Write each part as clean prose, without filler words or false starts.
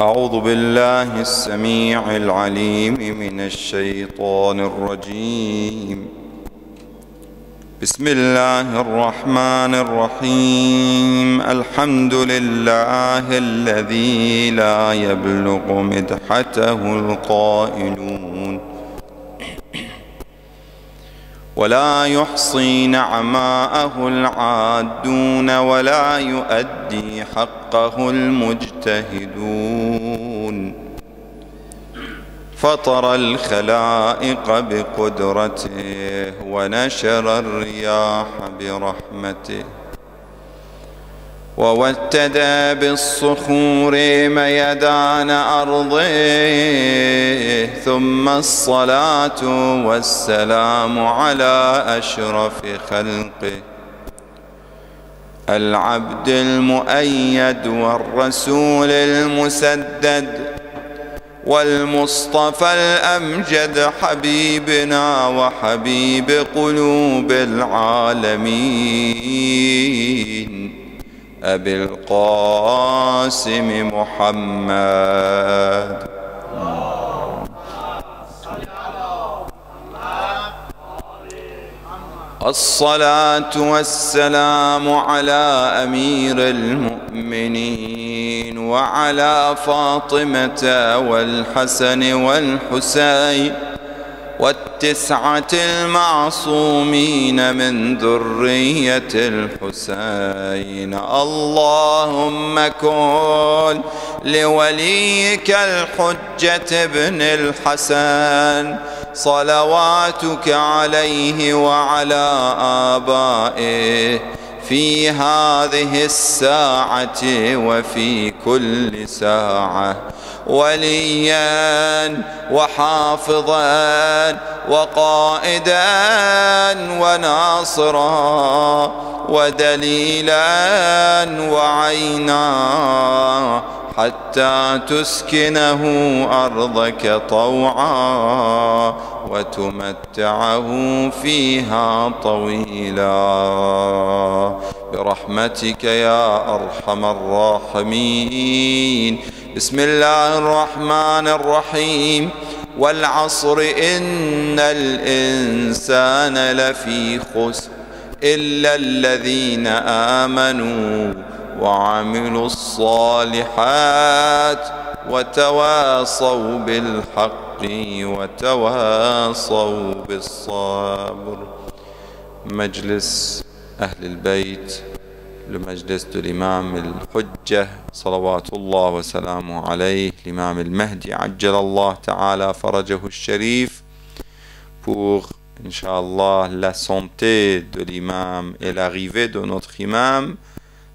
أعوذ بالله السميع العليم من الشيطان الرجيم. بسم الله الرحمن الرحيم. الحمد لله الذي لا يبلغ مدحته القائلون ولا يحصي نعماءه العادون ولا يؤدي حقه المجتهدون. فطر الخلائق بقدرته ونشر الرياح برحمته ووتد بالصخور ميدان أرضه. ثم الصلاة والسلام على أشرف خلقه العبد المؤيد والرسول المسدد والمصطفى الأمجد حبيبنا وحبيب قلوب العالمين أبي القاسم محمد. الصلاة والسلام على أمير المؤمنين وعلى فاطمة والحسن والحسين والتسعة المعصومين من ذرية الحسين. اللهم كن لوليك الحجة بن الحسن صلواتك عليه وعلى آبائه في هذه الساعة وفي كل ساعة وليا وحافظا وقائدا وناصرا ودليلا وعينا حتى تسكنه أرضك طوعا وتمتعه فيها طويلا برحمتك يا أرحم الراحمين. بسم الله الرحمن الرحيم. والعصر إن الإنسان لفي خسر إلا الذين آمنوا وعملوا الصالحات وتواصوا بالحق وتواصوا بالصبر. مجلس أهل البيت، le majlis de l'imam al-Hujjah salawatullah wa salamu alayhi, l'imam al-Mahdi ajjalallah ta'ala farajahu al-Sharif, pour Inch'Allah la santé de l'imam et l'arrivée de notre imam,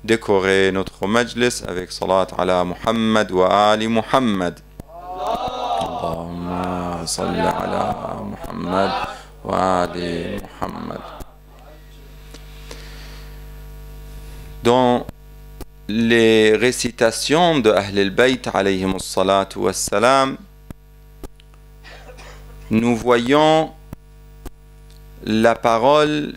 décorer notre majlis avec salat ala Muhammad wa ali Muhammad. Allahumma salli ala Muhammad wa ali Muhammad. Dans les récitations de Ahl al-Bayt alayhimus salatu wassalam, nous voyons la parole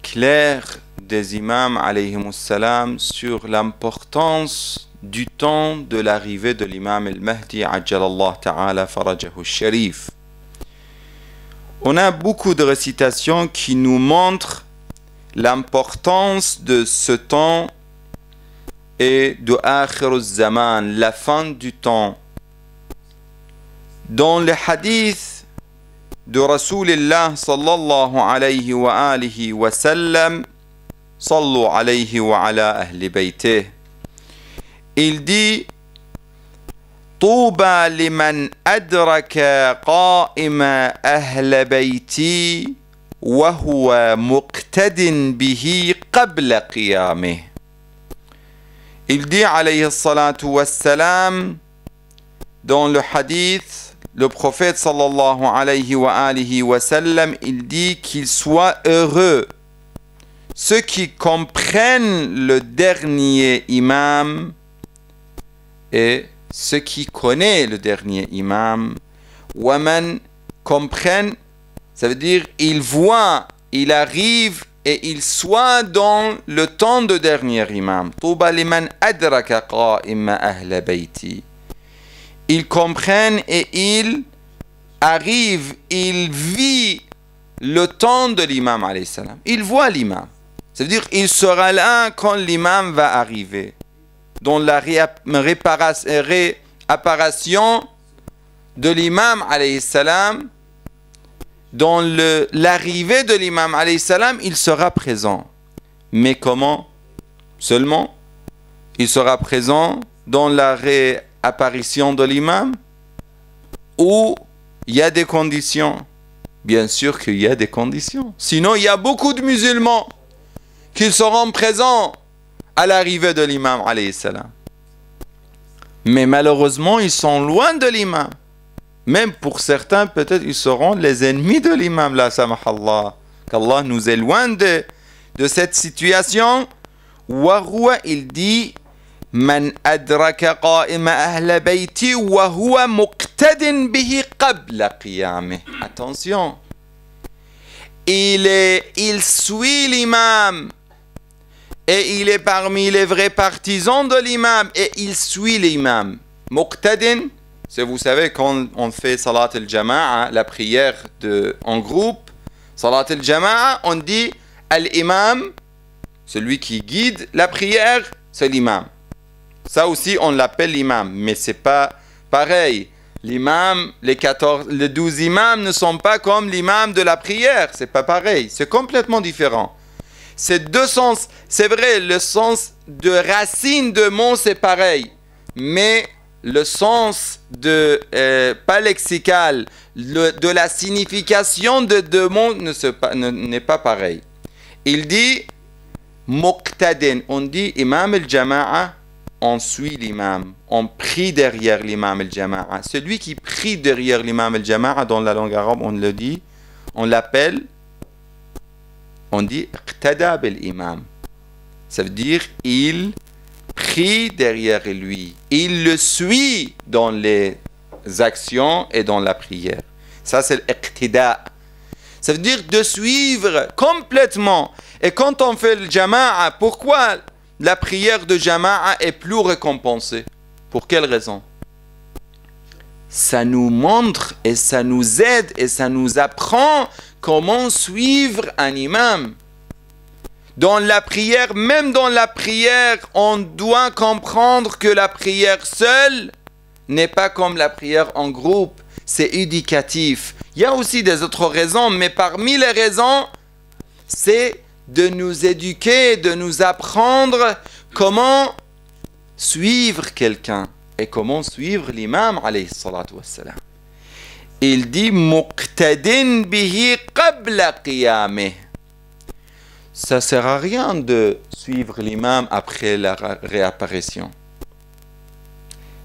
claire des imams alayhimus salam sur l'importance du temps de l'arrivée de l'imam al-Mahdi ajjalallah ta'ala farajahu al-Sharif. On a beaucoup de récitations qui nous montrent l'importance de ce temps et de Akhir al-Zaman, la fin du temps. Dans les hadiths de Rasulullah sallallahu alayhi wa alihi wa sallam, sallu alayhi wa ala ahli baytih, il dit: طوبى لمن أدرك قائم أهل بيتي وهو مقتد به قبل قيامه. Il dit alayhi salatu wassalam dans le hadith, le prophète sallallahu alayhi wa alihi wa sallam, il dit qu'il soit heureux ceux qui comprennent le dernier imam et ceux qui connaissent le dernier imam. Waman comprennent, ça veut dire il voit, il arrive et il soit dans le temps de dernier imam. Touba liman adraka qa'ima ahla bayti. ils comprennent et ils arrivent, ils vivent le temps de l'imam alayhi salam. Ils voient l'imam. Ça veut dire qu'il sera là quand l'imam va arriver. Dans la réapparition de l'imam alayhi salam, dans l'arrivée de l'imam alayhi salam, il sera présent. Mais comment? Seulement, il sera présent dans la réapparition de l'imam ou il y a des conditions? Bien sûr qu'il y a des conditions. Sinon, il y a beaucoup de musulmans qui seront présents à l'arrivée de l'imam alayhi salam. Mais malheureusement, ils sont loin de l'imam. Même pour certains, peut-être, ils seront les ennemis de l'imam, la samahallah. Qu'Allah nous éloigne de cette situation. Warwa, il dit, Man adraka qa'ima ahla bayti wa huwa muqtadin bihi qabla qiyamih. Attention. Il suit l'imam. Et il est parmi les vrais partisans de l'imam. Et il suit l'imam. Muqtadin, c'est, vous savez, quand on fait salat al-jama'a, la prière en groupe, salat al-jama'a, on dit al-imam, celui qui guide la prière, c'est l'imam. Ça aussi, on l'appelle l'imam, mais c'est pas pareil. L'imam, les 12 imams ne sont pas comme l'imam de la prière. C'est pas pareil. C'est complètement différent. C'est deux sens. C'est vrai, le sens de racine de mot, c'est pareil. Mais le sens pas lexical, de la signification de deux mots n'est pas pareil. Il dit muqtadin. On dit imam al-jama'a. On suit l'imam, on prie derrière l'imam al-jama'a. Celui qui prie derrière l'imam al-jama'a, dans la langue arabe, on le dit, on l'appelle, on dit iqtada bil imam. Ça veut dire il prie derrière lui, il le suit dans les actions et dans la prière. Ça c'est l'iqtida. Ça veut dire de suivre complètement. Et quand on fait le jama'a, pourquoi la prière de jama'a est plus récompensée? Pour quelle raison? Ça nous montre et ça nous aide et ça nous apprend comment suivre un imam. Dans la prière, même dans la prière, on doit comprendre que la prière seule n'est pas comme la prière en groupe. C'est éducatif. Il y a aussi des autres raisons, mais parmi les raisons, c'est de nous éduquer, de nous apprendre comment suivre quelqu'un et comment suivre l'imam alayhi salatu wassalam. Il dit muqtadin bihi qabla qiyamih. Ça sert à rien de suivre l'imam après la réapparition.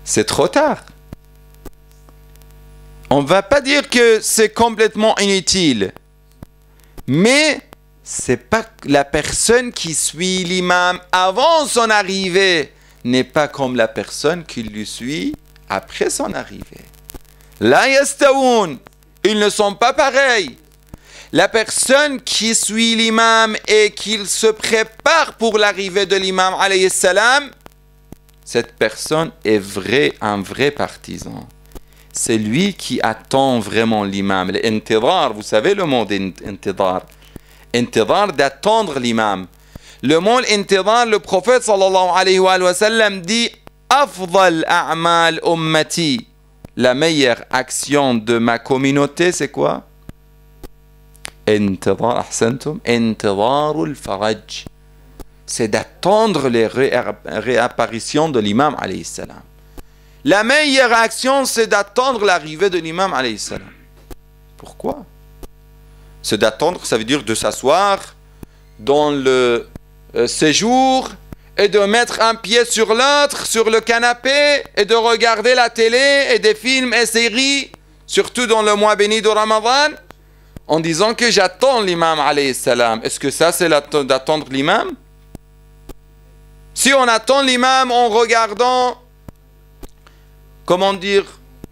C'est trop tard. On ne va pas dire que c'est complètement inutile, mais c'est pas la personne qui suit l'imam avant son arrivée n'est pas comme la personne qui le suit après son arrivée. La yastawoun, ils ne sont pas pareils. La personne qui suit l'imam et qui se prépare pour l'arrivée de l'imam alayhi salam, cette personne est un vrai partisan. C'est lui qui attend vraiment l'imam. L'intidar, vous savez le mot d'intidar. Intidar, d'attendre l'imam. Le mot intidar, le prophète sallallahu alayhi wa sallam dit Afdal a'mal ummati. La meilleure action de ma communauté, c'est quoi? Intidar, ahsantum, intidarul faraj. C'est d'attendre les réapparitions de l'imam alayhi salam. La meilleure action, c'est d'attendre l'arrivée de l'imam alayhi salam. Pourquoi? C'est d'attendre, ça veut dire de s'asseoir dans le séjour et de mettre un pied sur l'autre, sur le canapé, et de regarder la télé et des films et séries, surtout dans le mois béni de Ramadan, en disant que j'attends l'imam alayhi salam. Est-ce que ça, c'est d'attendre l'imam? Si on attend l'imam en regardant, comment dire,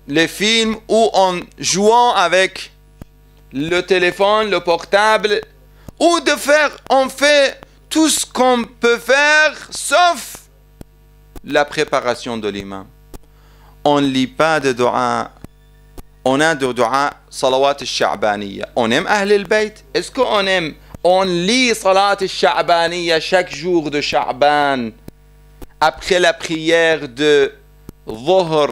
les films ou en jouant avec le téléphone, le portable, ou de faire, on fait tout ce qu'on peut faire, sauf la préparation de l'imam. on ne lit pas de dua. On a de dua salawat al-sha'baniya. On aime Ahl al-Bayt. Est-ce qu'on aime, on lit salat al-sha'baniya chaque jour de Sha'ban après la prière de Dhuhr?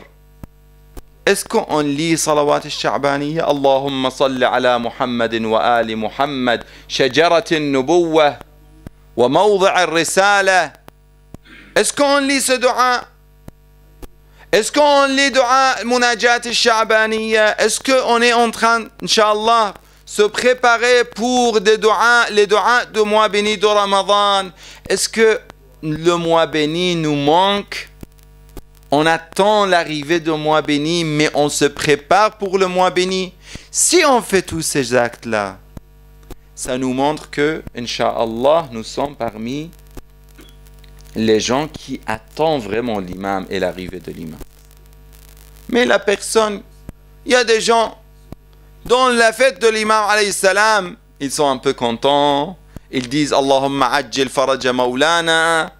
Est-ce qu'on lit salawat al-sha'baniya? Allahumma salli ala Muhammadin wa ali Muhammad, shajarat al-nubuwah wa mawdi' al-risala. Est-ce qu'on lit ce dua? Est-ce qu'on lit dua munajat al-sha'baniya? Est-ce qu'on est en train, Inch'Allah, se préparer pour les duas du mois béni de Ramadan? Est-ce que le mois béni nous manque? On attend l'arrivée du mois béni, mais on se prépare pour le mois béni. Si on fait tous ces actes-là, ça nous montre que, Inch'Allah, nous sommes parmi les gens qui attendent vraiment l'imam et l'arrivée de l'imam. Mais la personne, il y a des gens, dans la fête de l'imam, alayhi salam, ils sont un peu contents, ils disent Allahumma ajjil faraja maulana,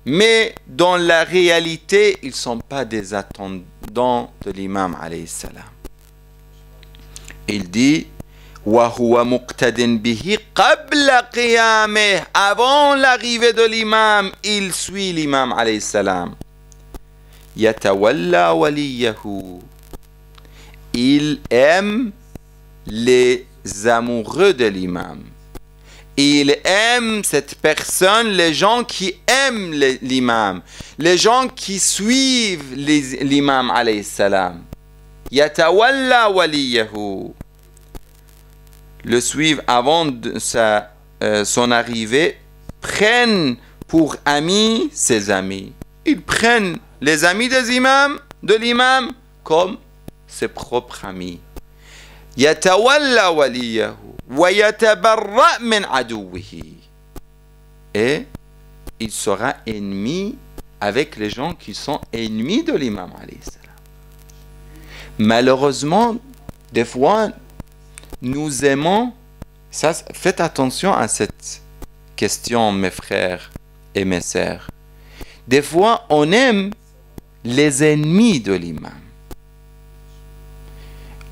mais dans la réalité, ils ne sont pas des attendants de l'imam, alayhi salam. Il dit وَهُوَ مُقْتَدٍ بِهِ قَبْلَ قِيَامِهِ. Avant l'arrivée de l'imam, il suit l'imam alayhi salam. يَتَوَلَّى وَلِيَّهُ. Il aime les amoureux de l'imam. Il aime cette personne, les gens qui aiment l'imam, les gens qui suivent l'imam alayhi salam. يَتَوَلَّى وَلِيَّهُ. Le suivent avant son arrivée, prennent pour amis ses amis. Ils prennent les amis de l'imam comme ses propres amis. يَتَوَلَّى وَلِيَّهُ وَيَتَبَرَّأْ مِنْ عَدُوِّهِ. Et il sera ennemi avec les gens qui sont ennemis de l'imam alayhi salam. Malheureusement, des fois, nous aimons, ça, faites attention à cette question, mes frères et mes sœurs. Des fois, on aime les ennemis de l'imam.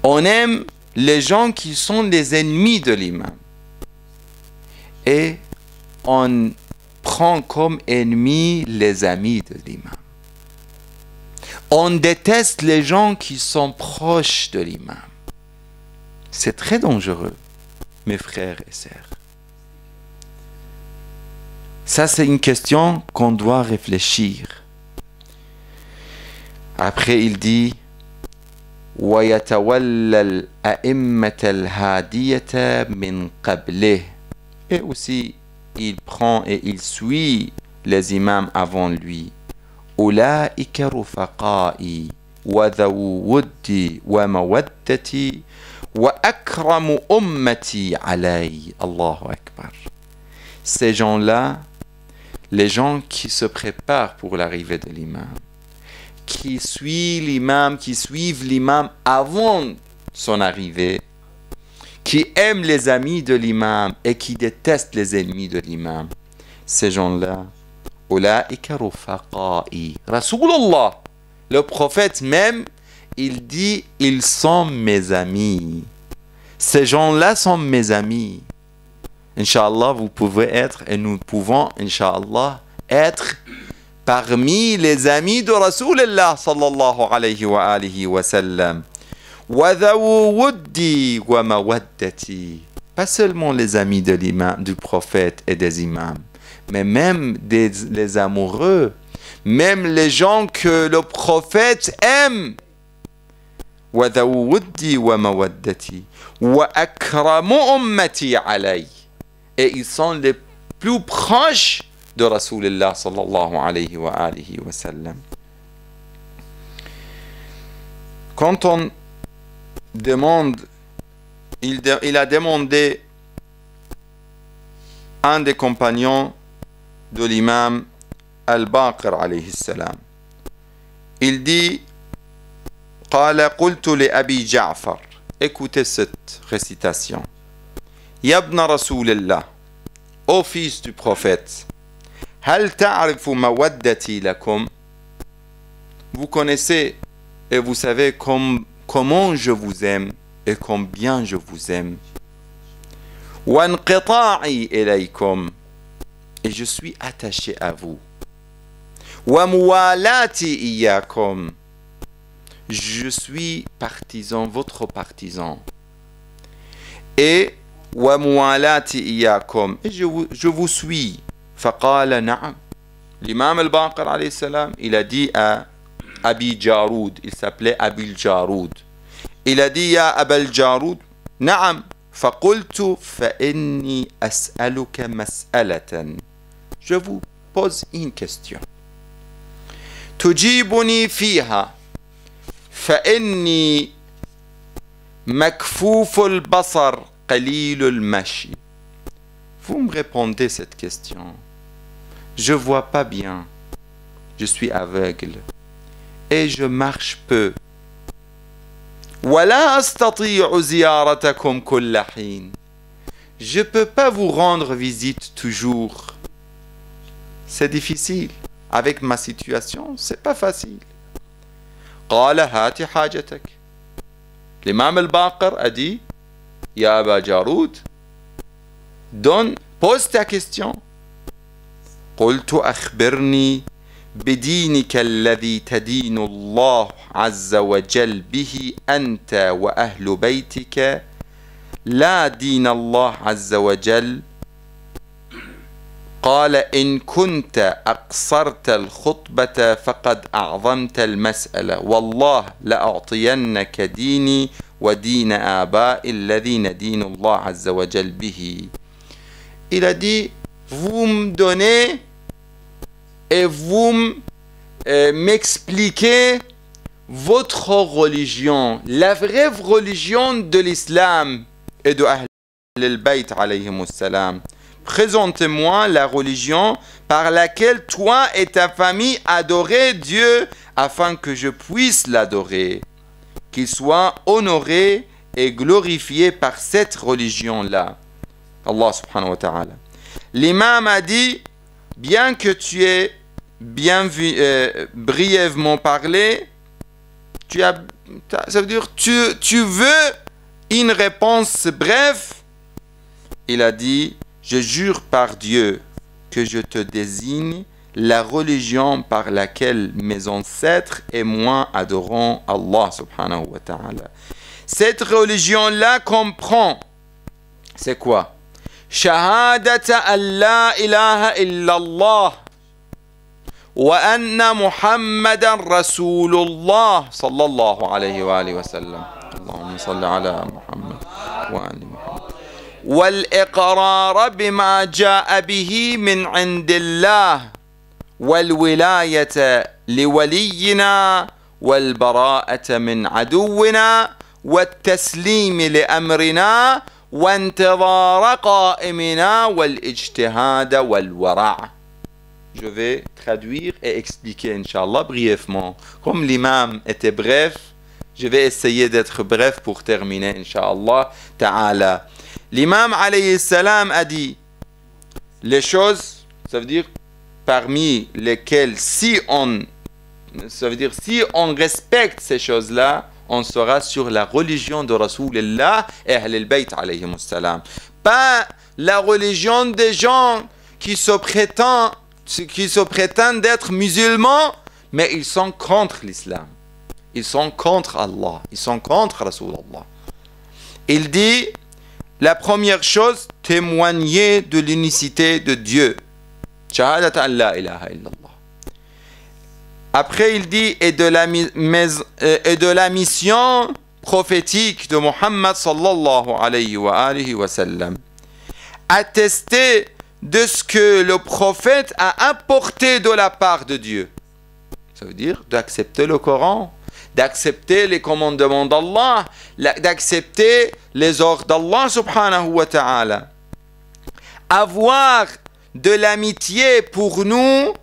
On aime les gens qui sont les ennemis de l'imam. Et on prend comme ennemis les amis de l'imam. On déteste les gens qui sont proches de l'imam. C'est très dangereux, mes frères et sœurs. Ça, c'est une question qu'on doit réfléchir. Après, il dit وَيَتَوَلَّى الْأَئِمَّةَ الْهَادِيَةَ مِنْ قَبْلِهِ. Et aussi, il prend et il suit les imams avant lui. أُولَٰئِكَ رُفَقَائِي وَذَوُو وُدِّي وَمَوَدَّتِي وَأَكْرَمُ أُمَّتِي عَلَيْهِ. Allahu Akbar. Ces gens-là, les gens qui se préparent pour l'arrivée de l'imam, qui suivent l'imam avant son arrivée, qui aiment les amis de l'imam et qui détestent les ennemis de l'imam. Ces gens-là, Ulaika rufaqai. Rasulullah, le prophète même, il dit, ils sont mes amis. Ces gens-là sont mes amis. Inch'Allah, vous pouvez être, et nous pouvons, Inch'Allah, être parmi les amis de Rasulullah sallallahu alayhi wa alihi wa sallam. وَذَوُوا وُدِّي وَمَوَدَّتِي. Pas seulement les amis de l'imam, du prophète et des imams, mais même les amoureux, même les gens que le prophète aime. وَذَوُوا وُدِّي وَمَوَدَّتِي وَأَكْرَمُ أُمَّتِي عَلَيْهِ. Et ils sont les plus proches de Rasulullah sallallahu alayhi wa alihi wa sallam. Quand on demande, il a demandé un des compagnons de l'imam Al-Baqir alayhi salam. Il dit قال قلت لأبي جعفر. Écoutez cette récitation. يا ابن رسول الله, ô fils du prophète, هل تعرف مودتي لكم. vous connaissez et vous savez comment je vous aime et combien je vous aime. وانقطاعي إليكم, et je suis attaché à vous. وموالاتي إياكم, je suis partisan, votre partisan. Et وموالاتي إياكم, et je vous suis. فقال نعم. L'imam al-Baqir alayhi salam, il a dit à Abi Jaroud, il s'appelait Abi Jaroud, il a dit ya Abal Jaroud, نعم. فقلت فإني أسألك مسألة, je vous pose une question. تجيبني فيها فإني مكفوف البصر قليل المشي. Vous me répondez cette question. Je vois pas bien, je suis aveugle et je marche peu. ولا أستطيع زيارتكم كل حين. Je peux pas vous rendre visite toujours. C'est difficile. Avec ma situation, c'est pas facile. قال هات حاجتك. L'imam al-Baqir a dit, Ya Aba Jaroud, pose ta question. قلت أخبرني بدينك الذي تدين الله عز وجل به أنت وأهل بيتك لا دين الله عز وجل. قال إن كنت أقصرت الخطبة فقد أعظمت المسألة والله لأعطينك ديني ودين آباء الذين دين الله عز وجل به. Il a dit, vous me donnez et vous m'expliquez votre religion, la vraie religion de l'islam et de Ahl al-Bayt alayhimus salam. Présentez-moi la religion par laquelle toi et ta famille adorez Dieu afin que je puisse l'adorer, qu'il soit honoré et glorifié par cette religion-là. Allah subhanahu wa ta'ala. L'imam a dit, bien que tu aies bien brièvement parlé, ça veut dire tu veux une réponse brève. Il a dit, je jure par Dieu que je te désigne la religion par laquelle mes ancêtres et moi adorons Allah subhanahu wa ta'ala. Cette religion-là comprend, c'est quoi? Shahadata an la ilaha illallah wa anna Muhammadan Rasulullah sallallahu alayhi wa alihi wa sallam. Allahumma salli ala Muhammad wa ali Muhammad. والإقرار بما جاء به من عند الله والولاية لولينا والبراءة من عدونا والتسليم لأمرنا وانتظار قائمنا والاجتهاد والورع. Je vais traduire et expliquer, Inch'Allah, brièvement. Comme l'imam était bref, je vais essayer d'être bref pour terminer, Inch'Allah ta'ala. L'imam alayhi salam a dit les choses, ça veut dire parmi lesquelles si on respecte ces choses-là, on sera sur la religion de Rasulullah et Ahl al-Bayt alayhi salam. Pas la religion des gens qui se prétendent d'être musulmans, mais ils sont contre l'islam. Ils sont contre Allah. Ils sont contre Rasulullah. Il dit, la première chose, témoigner de l'unicité de Dieu. Shahadat an la ilaha illallah. Après, il dit, et de la mission prophétique de Muhammad sallallahu alayhi wa alihi wa sallam. Attester de ce que le prophète a apporté de la part de Dieu. Ça veut dire d'accepter le Coran, d'accepter les commandements d'Allah, d'accepter les ordres d'Allah subhanahu wa ta'ala. Avoir de l'amitié pour nous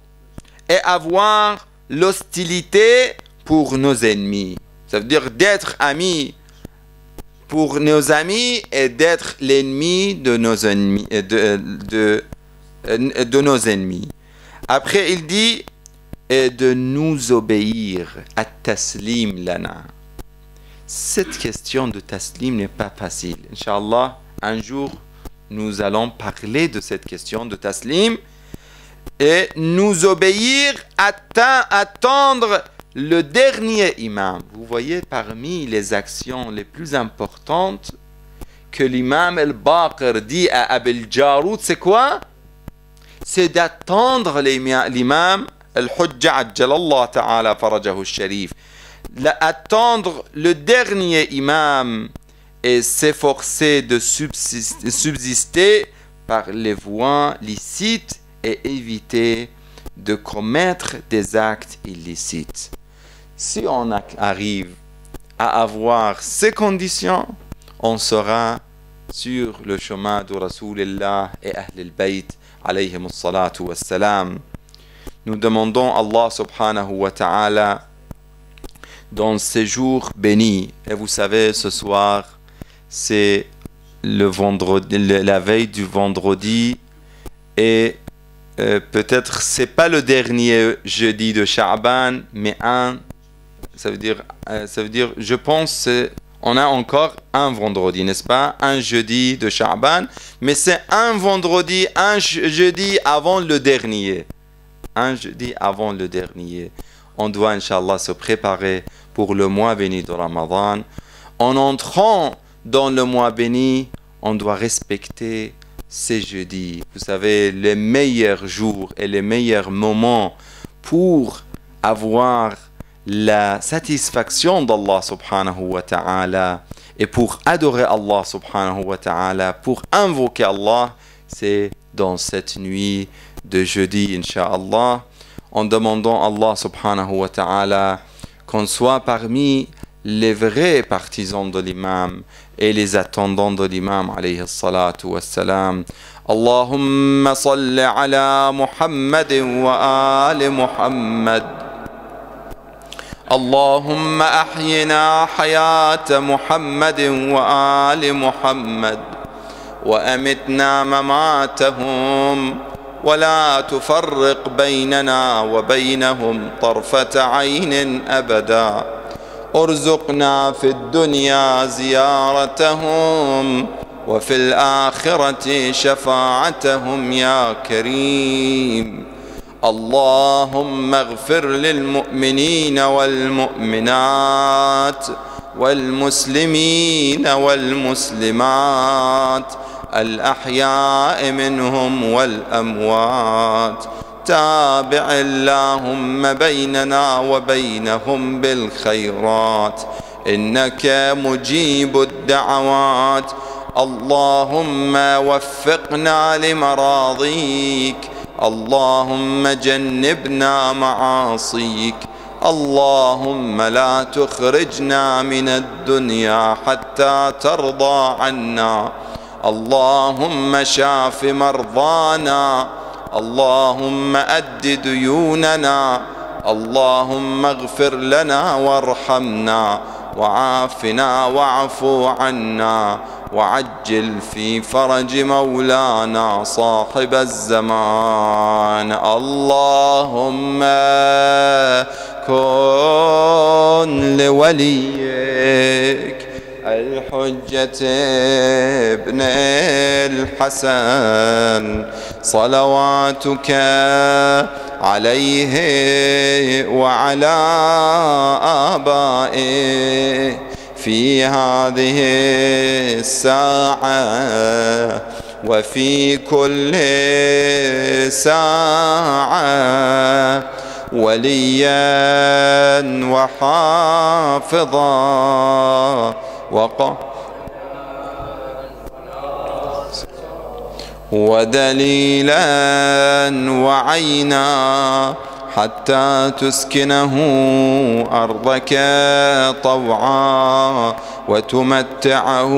et avoir l'hostilité pour nos ennemis. Ça veut dire d'être amis pour nos amis et d'être l'ennemi de nos ennemis. De nos ennemis. Après, il dit et de nous obéir. At-taslim lana. Cette question de taslim n'est pas facile. Inch'Allah, un jour, nous allons parler de cette question de taslim et nous obéir, attendre le dernier imam. Vous voyez, parmi les actions les plus importantes que l'imam al-Baqir dit à Abil Jaroud, c'est quoi? C'est d'attendre l'imam al-Hujja ajjalallah ta'ala farajahu al-sharif. Attendre le dernier imam et s'efforcer de subsister par les voies licites et éviter de commettre des actes illicites. Si on arrive à avoir ces conditions, on sera sur le chemin de Rasulullah et Ahl al-Bayt alayhim as-salatu was-salam. Nous demandons à Allah subhanahu wa ta'ala dans ces jours bénis. Et vous savez, ce soir, c'est le vendredi, la veille du vendredi, et peut-être c'est pas le dernier jeudi de Sha'ban, mais ça veut dire, je pense, on a encore un vendredi, n'est-ce pas? Un jeudi de Sha'ban, mais c'est un vendredi, un jeudi avant le dernier. Un jeudi avant le dernier. On doit, Inch'Allah, se préparer pour le mois béni de Ramadan. En entrant dans le mois béni, on doit respecter ces jeudis. Vous savez, les meilleurs jours et les meilleurs moments pour avoir la satisfaction d'Allah subhanahu wa ta'ala et pour adorer Allah subhanahu wa ta'ala, pour invoquer Allah, c'est dans cette nuit de jeudi, Inch'Allah, en demandant à Allah subhanahu wa ta'ala qu'on soit parmi les vrais partisans de l'imam et les attendants de l'imam alayhi salatu wassalam. Allahumma salli ala Muhammad wa ali Muhammad. Allahumma ahyina hayata Muhammad wa ali Muhammad wa amitna mamatahum ولا تفرق بيننا وبينهم طرفة عين أبدا ارزقنا في الدنيا زيارتهم وفي الآخرة شفاعتهم يا كريم اللهم اغفر للمؤمنين والمؤمنات والمسلمين والمسلمات الأحياء منهم والأموات تابع اللهم بيننا وبينهم بالخيرات إنك مجيب الدعوات اللهم وفقنا لمراضيك اللهم جنبنا معاصيك اللهم لا تخرجنا من الدنيا حتى ترضى عنا اللهم شاف مرضانا اللهم أد ديوننا اللهم اغفر لنا وارحمنا وعافنا واعف عنا وعجل في فرج مولانا صاحب الزمان اللهم كن لوليك الحجة ابن الحسن صلواتك عليه وعلى آبائه في هذه الساعة وفي كل ساعة وليا وحافظا ودليلا وعينا حتى تسكنه أرضك طوعا وتمتعه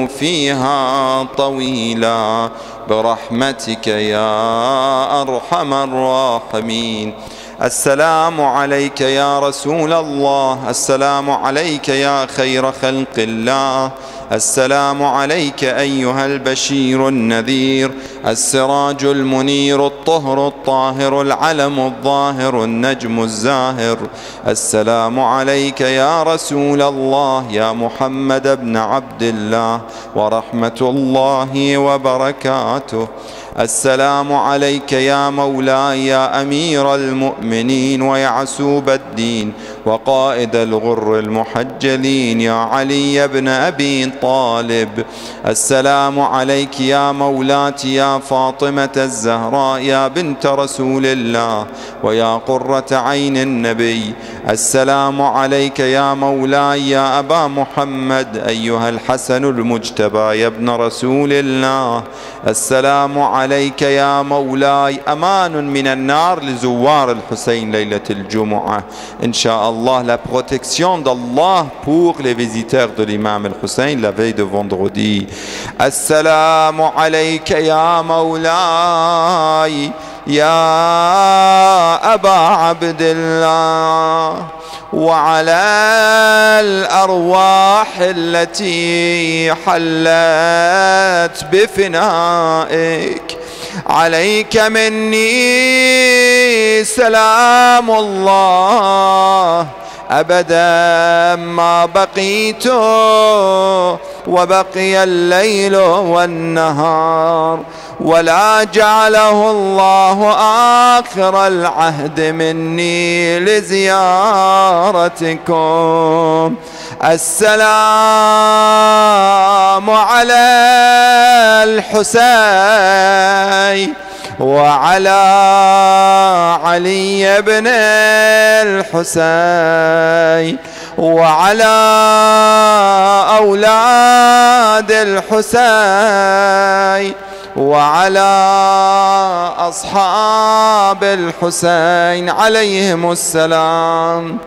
فيها طويلا برحمتك يا أرحم الراحمين السلام عليك يا رسول الله، السلام عليك يا خير خلق الله، السلام عليك أيها البشير النذير، السراج المنير، الطهر الطاهر، العلم الظاهر، النجم الزاهر. السلام عليك يا رسول الله يا محمد بن عبد الله ورحمة الله وبركاته. السلام عليك يا مولاي يا أمير المؤمنين ويعسوب الدين وقائد الغر المحجلين يا علي بن أبي طالب. السلام عليك يا مولاتي يا فاطمة الزهراء يا بنت رسول الله ويا قرة عين النبي. السلام عليك يا مولاي يا أبا محمد أيها الحسن المجتبى يا ابن رسول الله. السلام عليك يا مولاي. أمان من النار لزوار الحسين ليلة الجمعة. Inch'Allah, la protection d'Allah pour les visiteurs de l'imam al-Hussein la veille de vendredi. Assalamu alayka ya مولاي يا أبا عبد الله وعلى الأرواح التي حلت بفنائك عليك مني سلام الله أبدا ما بقيت وبقي الليل والنهار ولا جعله الله آخر العهد مني لزيارتكم. السلام على الحسين وعلى علي بن الحسين وعلى أولاد الحسين وعلى أصحاب الحسين عليهم السلام.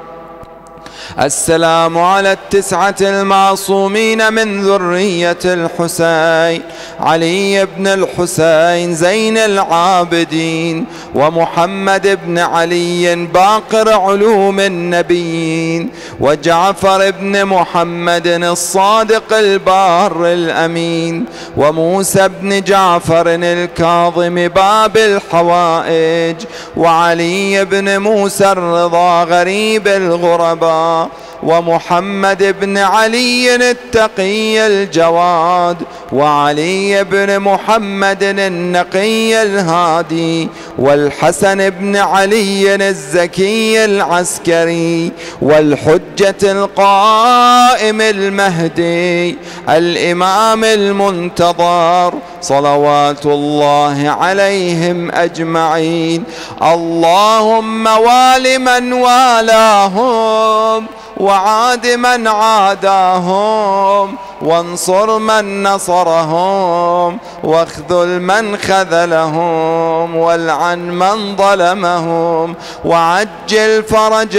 السلام على التسعة المعصومين من ذرية الحسين علي بن الحسين زين العابدين ومحمد بن علي باقر علوم النبيين وجعفر بن محمد الصادق البار الأمين وموسى بن جعفر الكاظم باب الحوائج وعلي بن موسى الرضا غريب الغرباء ومحمد بن علي التقي الجواد وعلي بن محمد النقي الهادي والحسن بن علي الزكي العسكري والحجة القائم المهدي الإمام المنتظر صلوات الله عليهم أجمعين. اللهم وال من والاهم وعاد من عاداهم وانصر من نصرهم واخذل من خذلهم والعن من ظلمهم وعجل فرج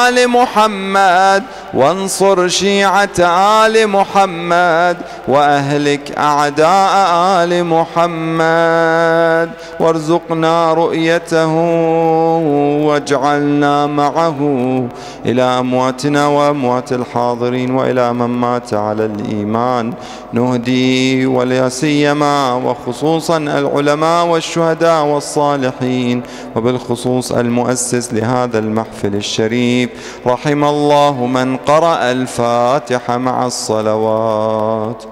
آل محمد وانصر شيعة آل محمد وأهلك أعداء آل محمد وارزقنا رؤيته واجعلنا معه إلى أمواتنا وأموات الحاضرين وإلى من مات على الإيمان. نهدي ولا سيما وخصوصا العلماء والشهداء والصالحين وبالخصوص المؤسس لهذا المحفل الشريف رحم الله من قرأ الفاتحة مع الصلوات.